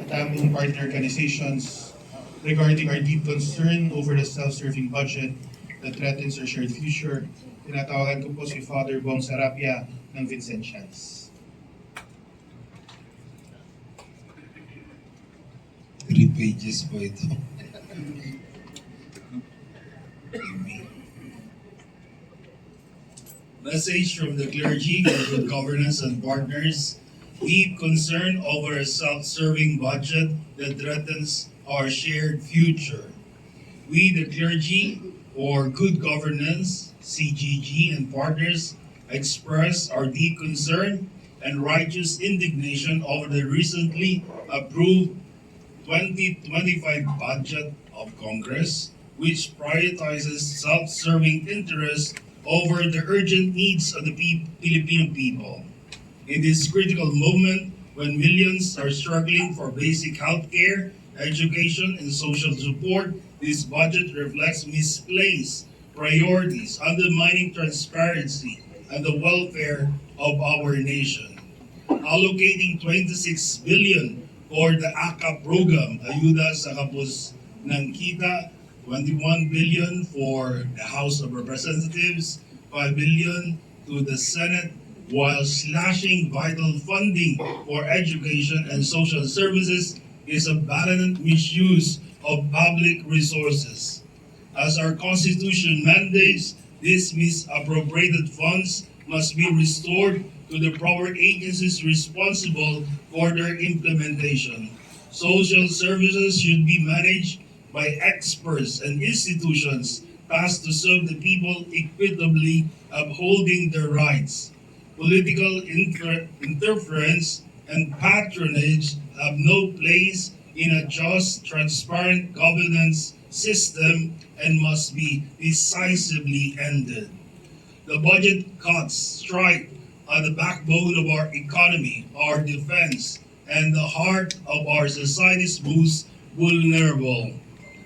Tamong partner organizations regarding our deep concern over the self-serving budget that threatens our shared future. Tinatawagan ko po si Father Bong Sarapia ng Vincentians. 3 pages po ito. Message from the clergy for good governance and partners. Deep concern over a self-serving budget that threatens our shared future. We, the clergy, for good governance, CGG, and partners, express our deep concern and righteous indignation over the recently approved 2025 budget of Congress, which prioritizes self-serving interests over the urgent needs of the Filipino people. In this critical moment, when millions are struggling for basic health care, education, and social support, this budget reflects misplaced priorities, undermining transparency and the welfare of our nation. Allocating 26 billion for the AKA program, Ayuda sa Kapos ng Kita, 21 billion for the House of Representatives, 5 billion to the Senate, while slashing vital funding for education and social services is a blatant misuse of public resources. As our Constitution mandates, these misappropriated funds must be restored to the proper agencies responsible for their implementation. Social services should be managed by experts and institutions tasked to serve the people equitably, upholding their rights. Political interference and patronage have no place in a just, transparent governance system and must be decisively ended. The budget cuts strike at the backbone of our economy, our defense, and the heart of our society's most vulnerable.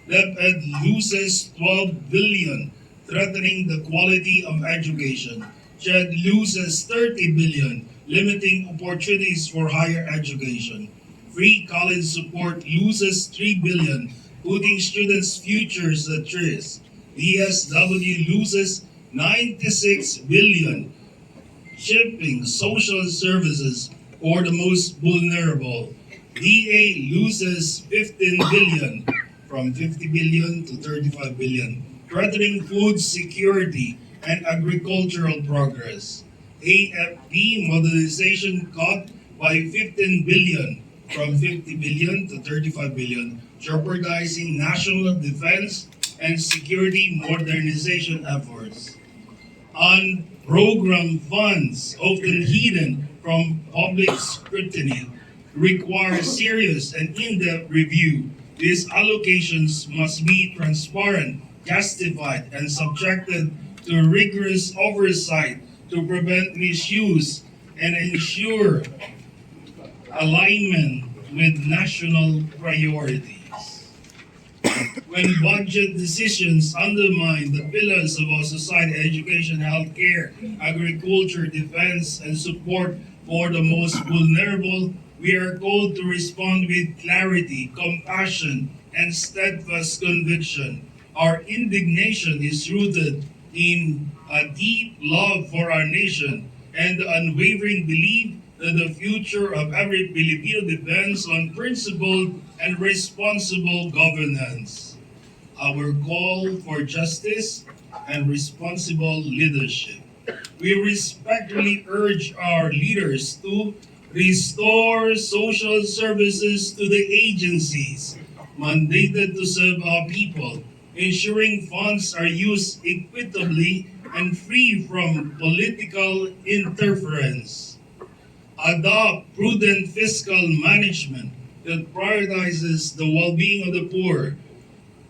DepEd loses 12 billion, threatening the quality of education. SHED loses 30 billion, limiting opportunities for higher education. Free college support loses 3 billion, putting students' futures at risk. DSW loses 96 billion, shipping social services for the most vulnerable. DA loses 15 billion, from 50 billion to 35 billion, threatening food security and agricultural progress. AFP modernization cut by 15 billion, from 50 billion to 35 billion, jeopardizing national defense and security modernization efforts. On program funds, often hidden from public scrutiny, require serious and in-depth review. These allocations must be transparent, justified, and subjected to rigorous oversight to prevent misuse and ensure alignment with national priorities. When budget decisions undermine the pillars of our society, education, healthcare, agriculture, defense, and support for the most vulnerable, we are called to respond with clarity, compassion, and steadfast conviction. Our indignation is rooted in a deep love for our nation and the unwavering belief that the future of every Filipino depends on principled and responsible governance. Our call for justice and responsible leadership. We respectfully urge our leaders to restore social services to the agencies mandated to serve our people, ensuring funds are used equitably and free from political interference. Adopt prudent fiscal management that prioritizes the well-being of the poor,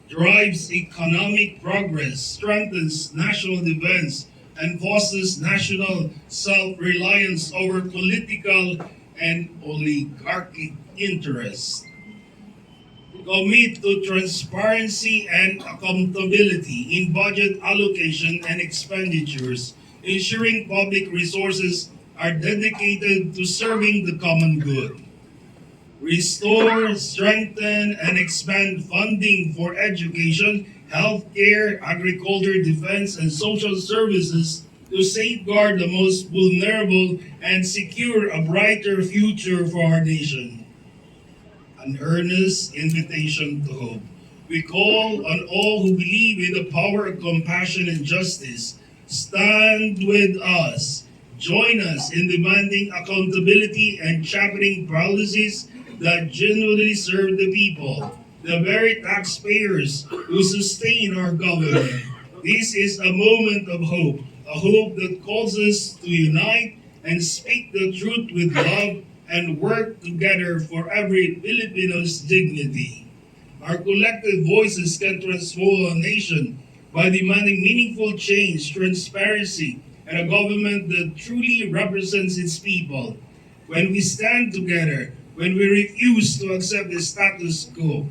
drives economic progress, strengthens national defense, and fosters national self-reliance over political and oligarchic interests. Commit to transparency and accountability in budget allocation and expenditures, ensuring public resources are dedicated to serving the common good. restore, strengthen, and expand funding for education, healthcare, agriculture, defense, and social services to safeguard the most vulnerable and secure a brighter future for our nation. An earnest invitation to hope. We call on all who believe in the power of compassion and justice. Stand with us. Join us in demanding accountability and championing policies that genuinely serve the people, the very taxpayers who sustain our government. This is a moment of hope, a hope that calls us to unite and speak the truth with love and work together for every Filipino's dignity. Our collective voices can transform a nation by demanding meaningful change, transparency, and a government that truly represents its people. When we stand together, when we refuse to accept the status quo,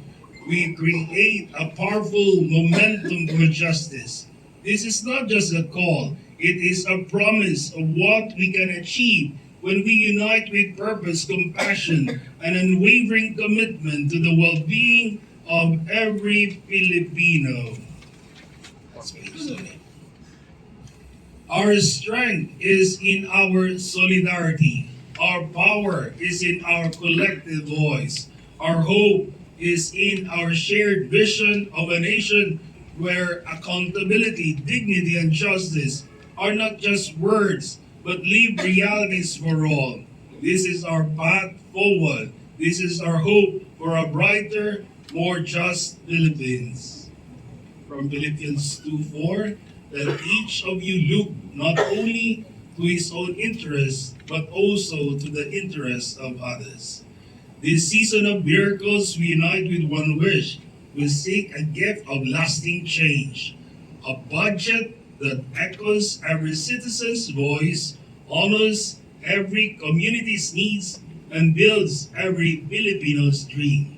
we create a powerful momentum for justice. This is not just a call, it is a promise of what we can achieve when we unite with purpose, compassion, and unwavering commitment to the well-being of every Filipino. Our strength is in our solidarity. Our power is in our collective voice. Our hope is in our shared vision of a nation where accountability, dignity, and justice are not just words, but lived realities for all. This is our path forward. This is our hope for a brighter, more just Philippines. From Philippians 2:4, that each of you look not only to his own interests, but also to the interests of others. This season of miracles, we unite with one wish. We seek a gift of lasting change, a budget that echoes every citizen's voice, honors every community's needs, and builds every Filipino's dream.